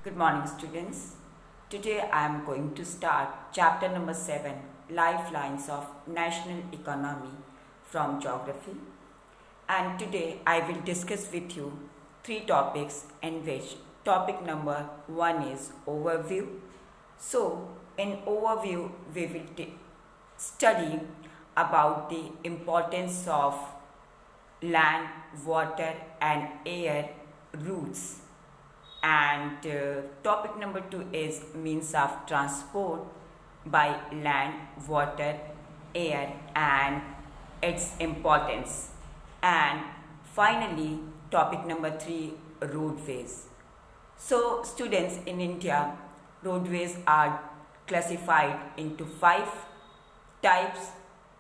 Good morning, students. Today I am going to start chapter number 7, Lifelines of National Economy from Geography. And today I will discuss with you three topics, in which topic number 1 is overview. So, in overview, we will study about the importance of land, water, and air routes. And topic number 2 is means of transport by land, water, air, and its importance. And finally, topic number 3, roadways. So, students, in India, roadways are classified into 5 types,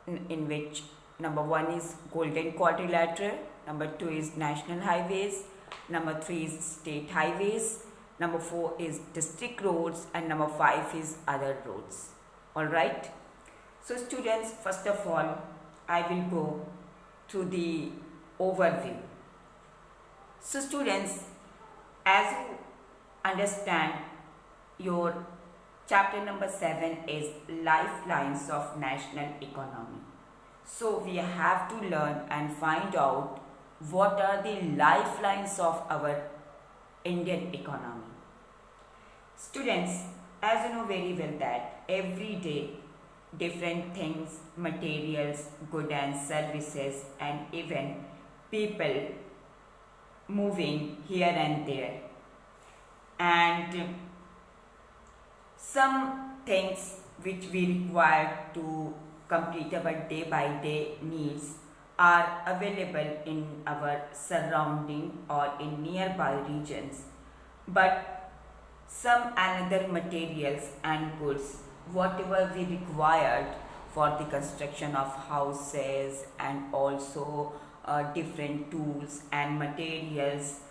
in which number 1 is Golden Quadrilateral, number 2 is national highways, number 3 is state highways, number 4 is district roads, and number 5 is other roads. Alright. So students, first of all, I will go through the overview. So students, as you understand, your chapter number 7 is Lifelines of National Economy. So we have to learn and find out what are the lifelines of our Indian economy. Students, as you know very well that every day different things, materials, goods and services, and even people moving here and there. And some things which we require to complete our day by day needs are available in our surrounding or in nearby regions, but some another materials and goods, whatever we required for the construction of houses and also different tools and materials,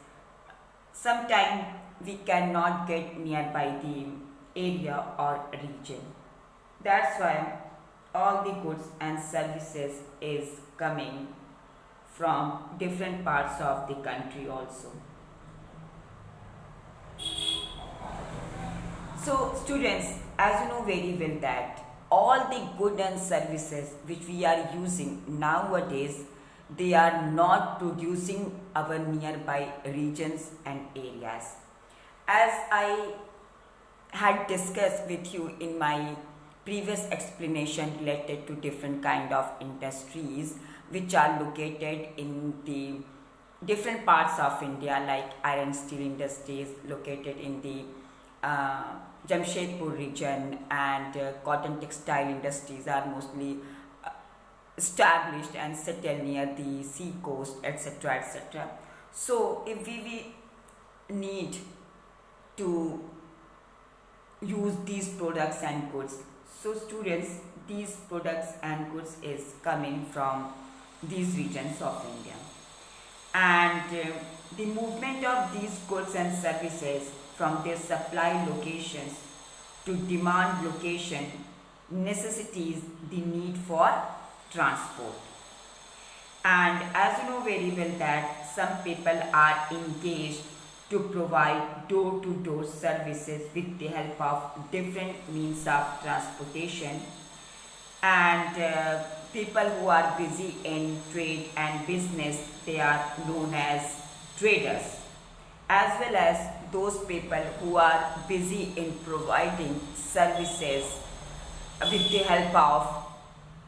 sometimes we cannot get nearby the area or region. That's why all the goods and services is coming from different parts of the country also. So students, as you know very well that all the goods and services which we are using nowadays, they are not producing our nearby regions and areas. As I had discussed with you in my previous explanation related to different kind of industries which are located in the different parts of India, like iron steel industries located in the Jamshedpur region, and cotton textile industries are mostly established and settled near the sea coast, etc., etc. So if we need to use these products and goods, so students, these products and goods is coming from these regions of India, and the movement of these goods and services from their supply locations to demand location necessitates the need for transport. And as you know very well that some people are engaged to provide door-to-door services with the help of different means of transportation, and people who are busy in trade and business, they are known as traders, as well as those people who are busy in providing services with the help of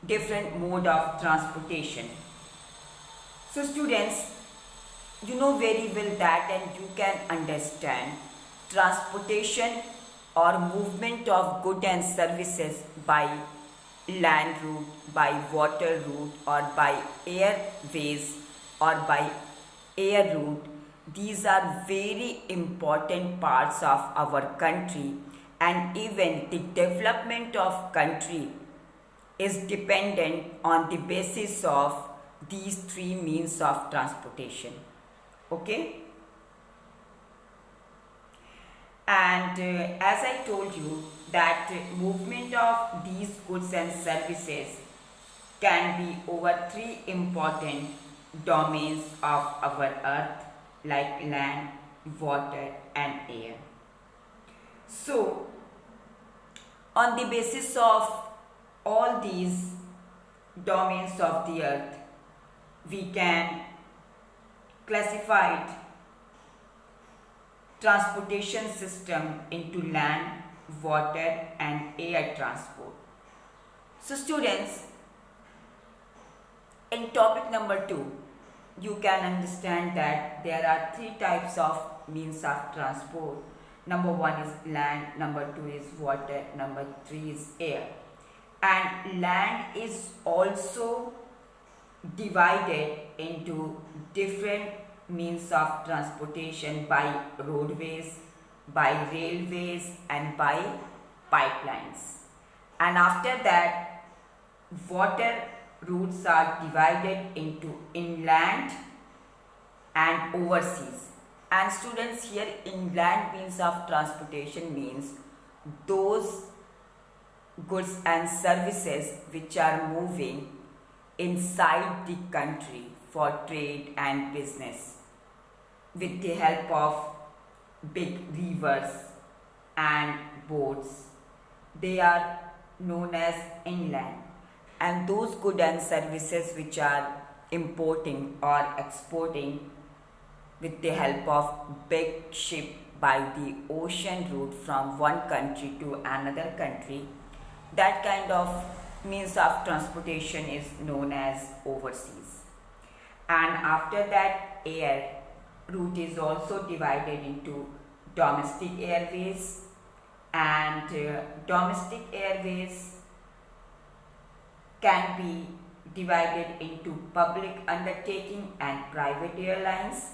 different mode of transportation. So students, you know very well that, and you can understand, transportation or movement of goods and services by land route, by water route, or by airways, or by air route, these are very important parts of our country, and even the development of country is dependent on the basis of these three means of transportation. Okay? And as I told you that movement of these goods and services can be over 3 important domains of our earth, like land, water and air. So, on the basis of all these domains of the earth, we can classify transportation system into land, water and air transport. So students, in topic number 2, you can understand that there are 3 types of means of transport. Number 1 is land, number 2 is water, number 3 is air. And land is also divided into different means of transportation by roadways, by railways and by pipelines. And after that, water routes are divided into inland and overseas. And students, here inland means of transportation means those goods and services which are moving inside the country for trade and business with the help of big rivers and boats. They are known as inland. And those goods and services which are importing or exporting with the help of big ship by the ocean route from one country to another country, that kind of means of transportation is known as overseas. And after that, air route is also divided into domestic airways, and domestic airways can be divided into public undertaking and private airlines.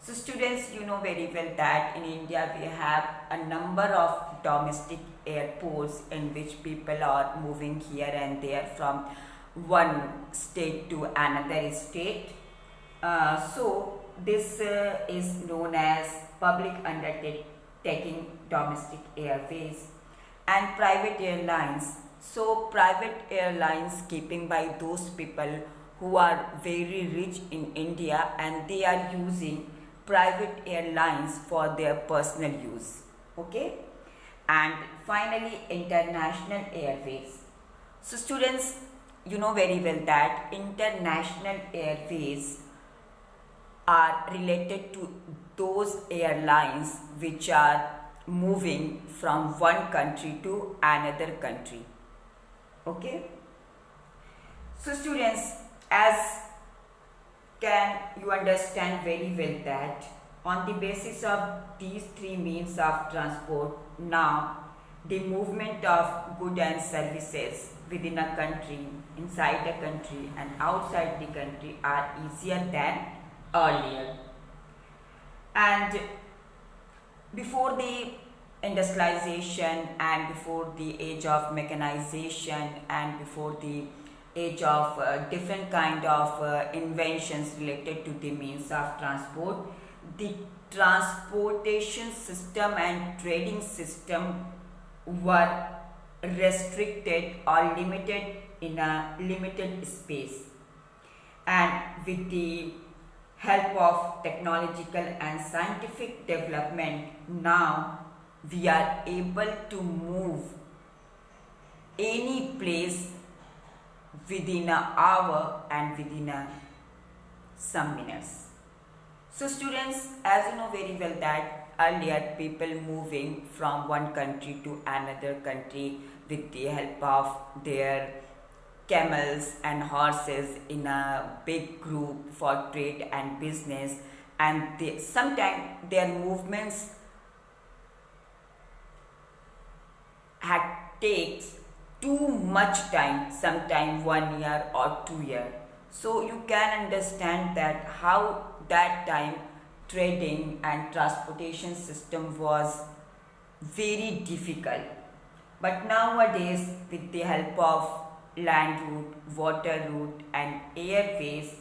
So students, you know very well that in India we have a number of domestic airports in which people are moving here and there from one state to another state. So this is known as public undertaking domestic airways and private airlines. So private airlines keeping by those people who are very rich in India and they are using private airlines for their personal use. Okay. And finally, international airways. So students, you know very well that international airways are related to those airlines which are moving from one country to another country. Okay. So students, as can you understand very well that on the basis of these 3 means of transport, now the movement of goods and services within a country, inside a country and outside the country are easier than earlier. And before the industrialization and before the age of mechanization and before the age of different kind of inventions related to the means of transport, the transportation system and trading system were restricted or limited in a limited space. And with the help of technological and scientific development, now we are able to move any place within an hour and within some minutes. So students, as you know very well that earlier people moving from one country to another country with the help of their camels and horses in a big group for trade and business, and sometimes their movements had takes too much time, sometime 1 year or 2 years. So you can understand that how that time trading and transportation system was very difficult. But nowadays, with the help of land route, water route and airways,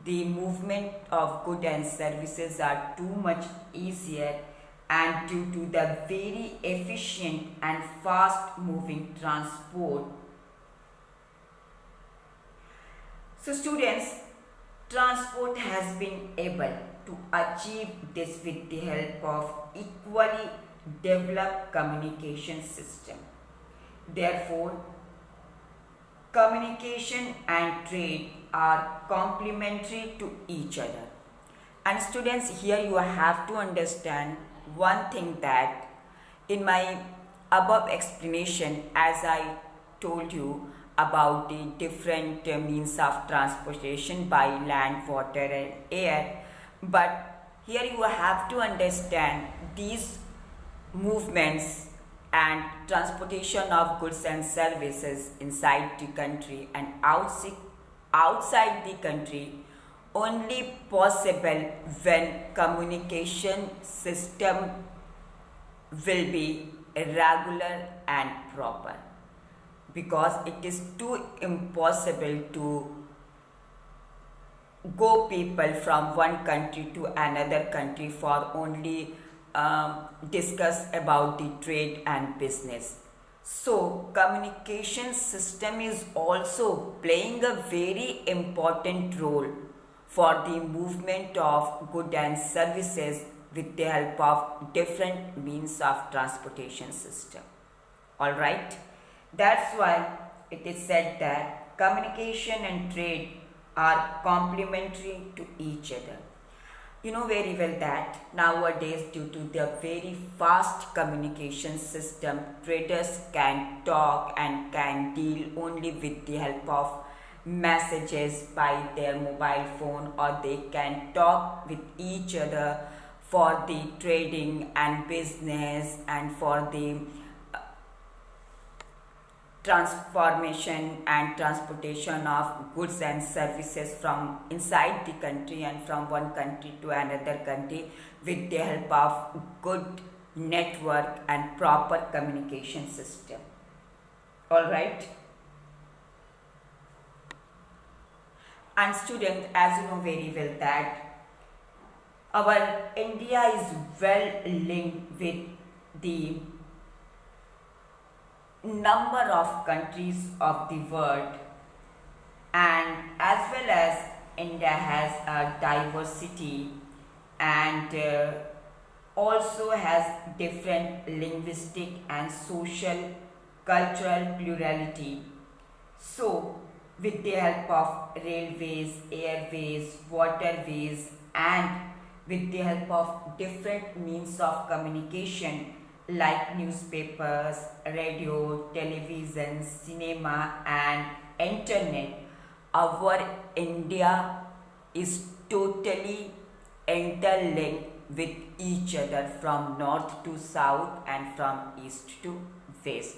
the movement of goods and services are too much easier, and due to the very efficient and fast moving transport. So students, transport has been able to achieve this with the help of equally developed communication system. Therefore, communication and trade are complementary to each other. And students, here you have to understand one thing, that in my above explanation, as I told you about the different means of transportation by land, water and air, but here you have to understand these movements and transportation of goods and services inside the country and outside the country only possible when communication system will be regular and proper, because it is too impossible to go people from one country to another country for only discuss about the trade and business. So communication system is also playing a very important role for the movement of goods and services with the help of different means of transportation system. Alright, that's why it is said that communication and trade are complementary to each other. You know very well that nowadays, due to the very fast communication system, traders can talk and can deal only with the help of messages by their mobile phone, or they can talk with each other for the trading and business and for the transformation and transportation of goods and services from inside the country and from one country to another country with the help of good network and proper communication system. Alright. And students, as you know very well that our India is well linked with the number of countries of the world, and as well as India has a diversity and also has different linguistic and social cultural plurality. So with the help of railways, airways, waterways, and with the help of different means of communication like newspapers, radio, television, cinema and internet, our India is totally interlinked with each other from north to south and from east to west.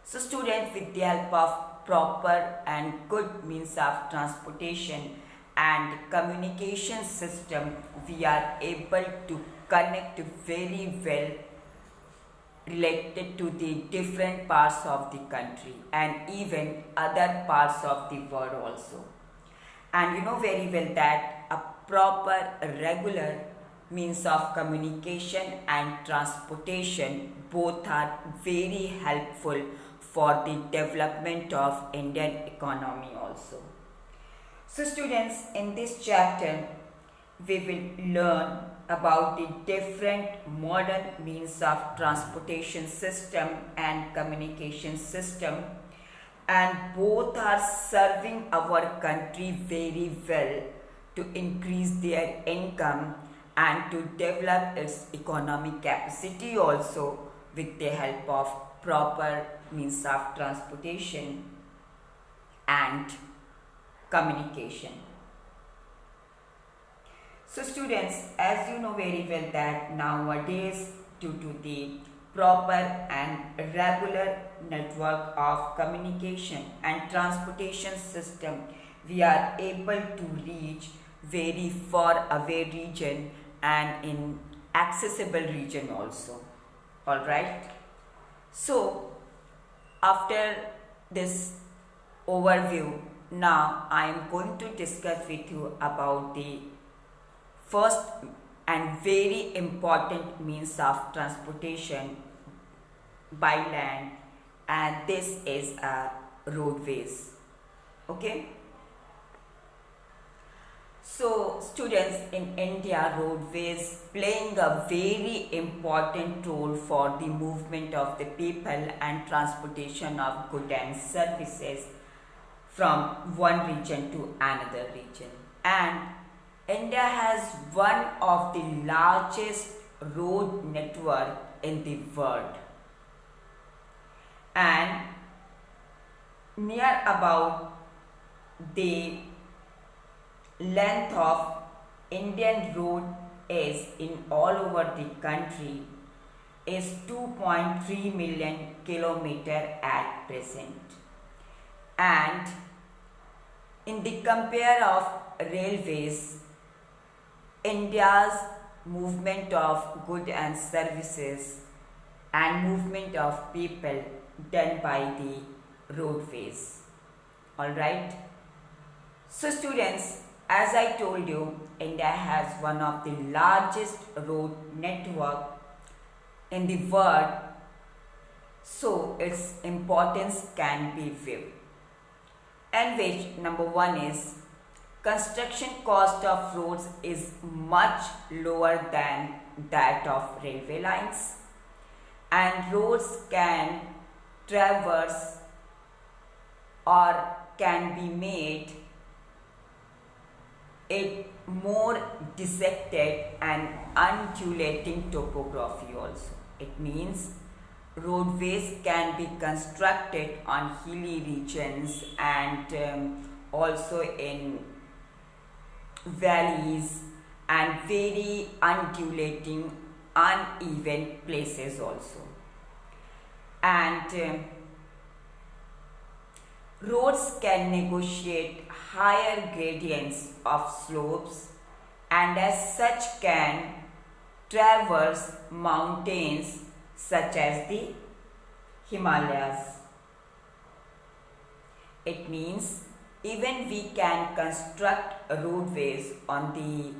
So students, with the help of proper and good means of transportation and communication system, we are able to connect very well related to the different parts of the country and even other parts of the world also. And you know very well that a proper regular means of communication and transportation both are very helpful for the development of Indian economy also. So students, in this chapter we will learn about the different modern means of transportation system and communication system, and both are serving our country very well to increase their income and to develop its economic capacity also with the help of proper means of transportation and communication. So students, as you know very well that nowadays, due to the proper and regular network of communication and transportation system, we are able to reach very far away region and in accessible region also. Alright. So after this overview, now I am going to discuss with you about the first and very important means of transportation by land, and this is roadways. Okay. So, students, in India, roadways playing a very important role for the movement of the people and transportation of goods and services from one region to another region. And India has one of the largest road network in the world, and near about the length of Indian road is in all over the country is 2.3 million kilometer at present. And in the compare of railways, India's movement of goods and services and movement of people done by the roadways. Alright. So students, as I told you, India has one of the largest road network in the world, so its importance can be viewed. And which number one is construction cost of roads is much lower than that of railway lines, and roads can traverse or can be made it more dissected and undulating topography also. It means roadways can be constructed on hilly regions and also in valleys and very undulating uneven places also. And roads can negotiate higher gradients of slopes and as such can traverse mountains such as the Himalayas. It means even we can construct roadways on the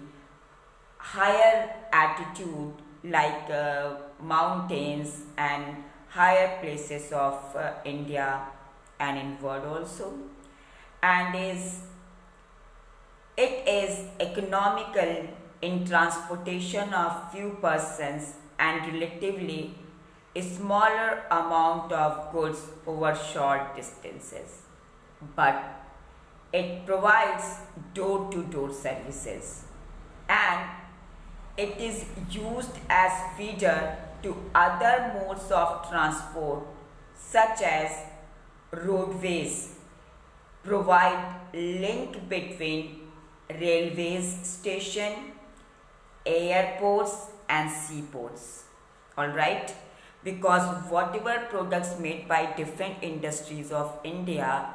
higher altitude like mountains and higher places of India and in world also, and it is economical in transportation of few persons and relatively a smaller amount of goods over short distances, but it provides door-to-door services and it is used as feeder to other modes of transport such as roadways provide link between railways station, airports and seaports. Alright, because whatever products made by different industries of India,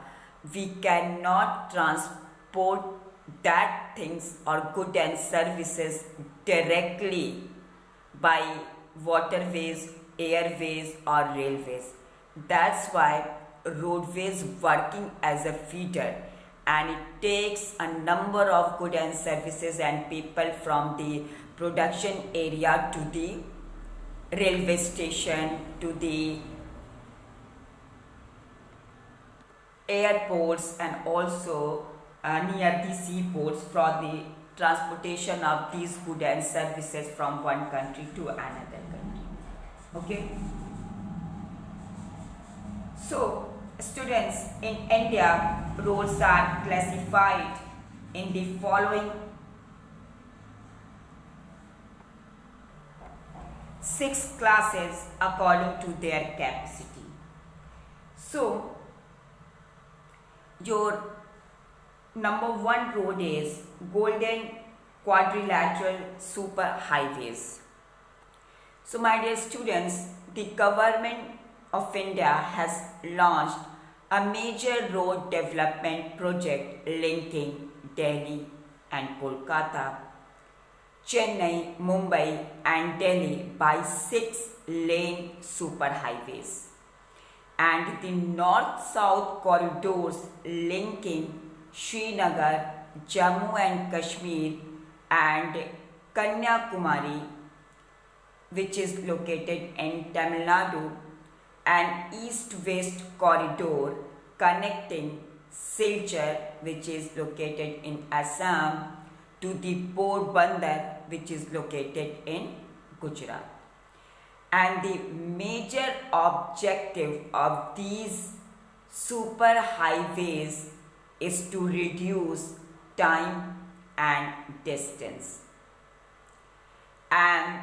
we cannot transport that things or goods and services directly by waterways, airways or railways. That's why roadways working as a feeder, and it takes a number of goods and services and people from the production area to the railway station, to the airports and also near the seaports for the transportation of these goods and services from one country to another country. Okay. So, students, in India, roads are classified in the following 6 classes according to their capacity. So, your number 1 road is Golden Quadrilateral Super Highways. So, my dear students, the government of India has launched a major road development project linking Delhi and Kolkata, Chennai, Mumbai and Delhi by 6-lane superhighways, and the north-south corridors linking Srinagar, Jammu and Kashmir and Kanyakumari, which is located in Tamil Nadu, and east-west corridor connecting Silchar, which is located in Assam, to the Porbandar, which is located in Gujarat. And the major objective of these super highways is to reduce time and distance. And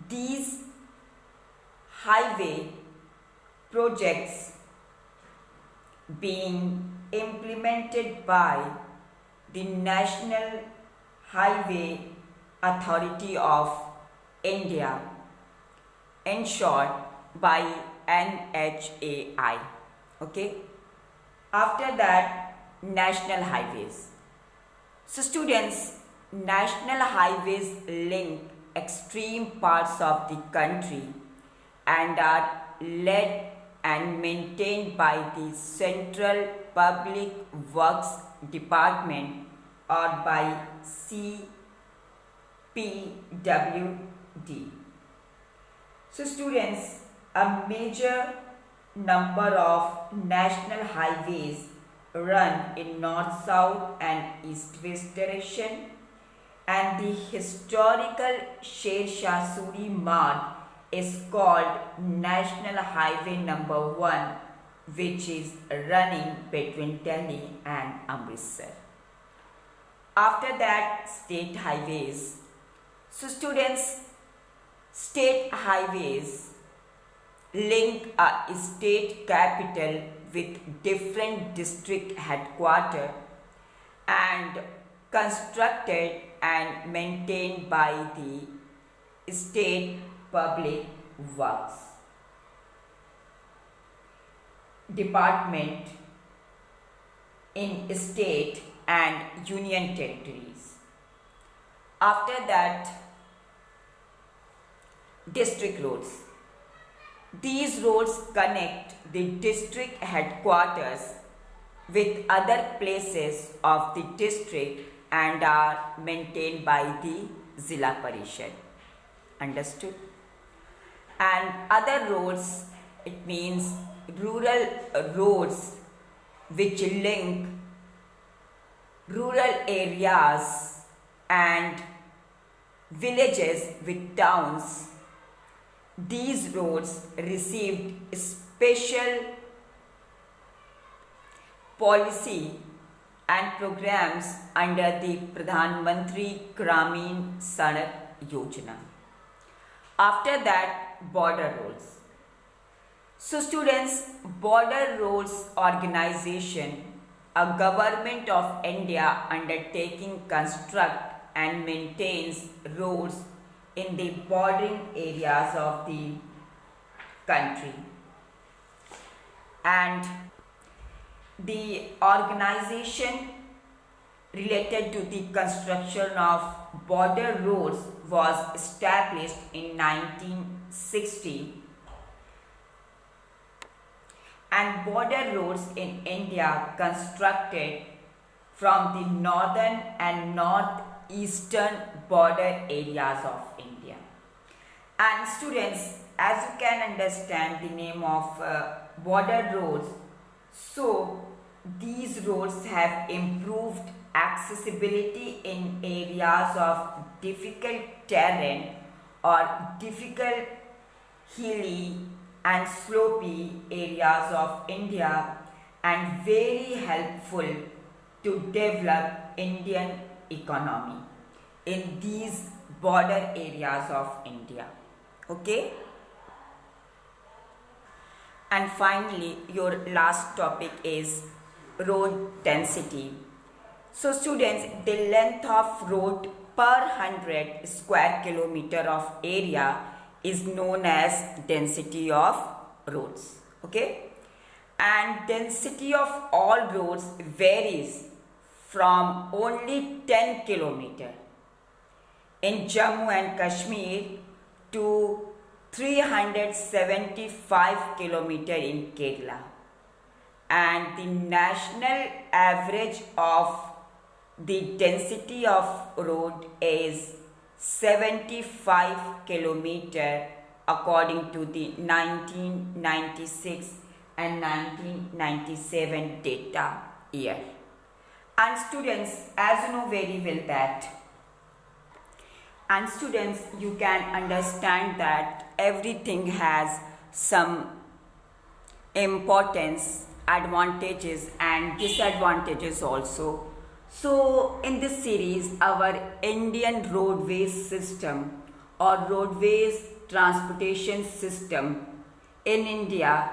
these highway projects being implemented by the National Highway Authority of India, in short by NHAI. Okay. After that, national highways. So students, national highways link extreme parts of the country and are led and maintained by the Central Public Works Department or by CPWD. So students, a major number of national highways run in north-south and east-west direction, and the historical Sher Shah Suri Marg is called National Highway number 1, which is running between Delhi and Amritsar. After that, state highways. So students, state highways link a state capital with different district headquarters and constructed and maintained by the state public works department in state and union territories. After that, district roads. These roads connect the district headquarters with other places of the district and are maintained by the Zilla Parishad. Understood? And other roads, it means rural roads which link rural areas and villages with towns. These roads received special policy and programs under the Pradhan Mantri Gramin Sadak Yojana. After that, border roads. So students, Border Roads Organization, a government of India undertaking construct and maintains roads in the bordering areas of the country. And the organization related to the construction of border roads was established in 1960, and border roads in India constructed from the northern and northeastern border areas of India. And students, as you can understand the name of border roads, so these roads have improved accessibility in areas of difficult terrain or difficult hilly and slopy areas of India, and very helpful to develop Indian economy in these border areas of India. Okay? And finally, your last topic is road density. So students, the length of road per 100 square kilometer of area is known as density of roads. Okay? And density of all roads varies from only 10 kilometer in Jammu and Kashmir to 375 kilometer in Kerala, and the national average of the density of road is 75 kilometer according to the 1996 and 1997 data year. And students, as you know very well that, and students, you can understand that everything has some importance, advantages and disadvantages also. So in this series, our Indian roadways system or roadways transportation system in India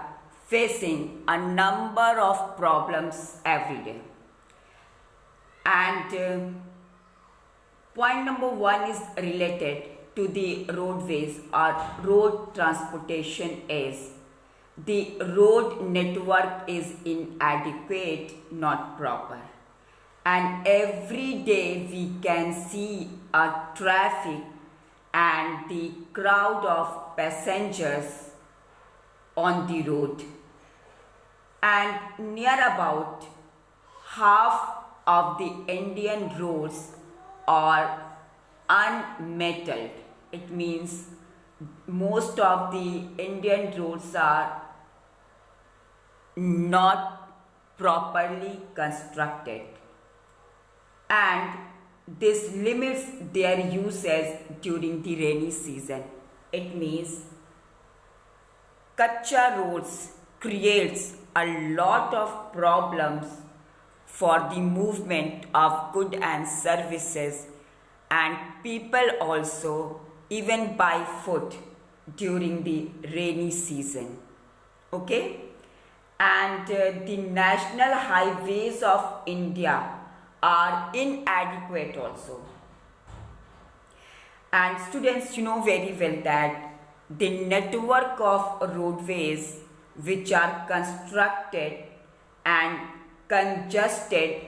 facing a number of problems every day. And point number one is related to the roadways or road transportation is the road network is inadequate, not proper. And every day we can see a traffic and the crowd of passengers on the road. And near about half of the Indian roads are unmetalled. It means most of the Indian roads are not properly constructed, and this limits their usage during the rainy season. It means Kacha roads creates a lot of problems for the movement of goods and services and people also, even by foot during the rainy season. Okay? And the national highways of India are inadequate also. And students, you know very well that the network of roadways which are constructed and congested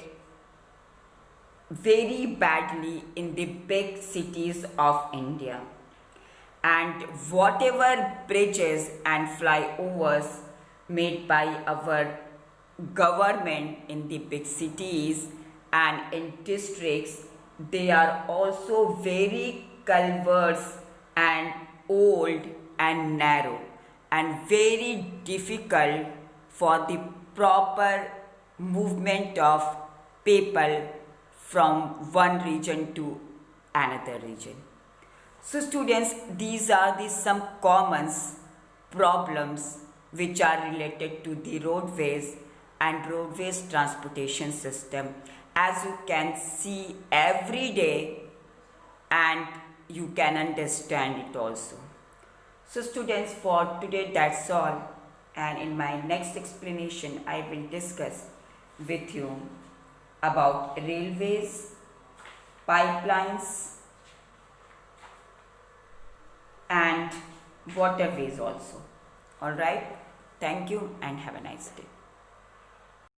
very badly in the big cities of India, and whatever bridges and flyovers made by our government in the big cities and in districts, they are also very culverts and old and narrow and very difficult for the proper movement of people from one region to another region. So students, these are the some common problems which are related to the roadways and roadways transportation system, as you can see every day and you can understand it also. So students, for today that's all, and in my next explanation I will discuss with you about railways, pipelines and waterways also. Alright, thank you and have a nice day.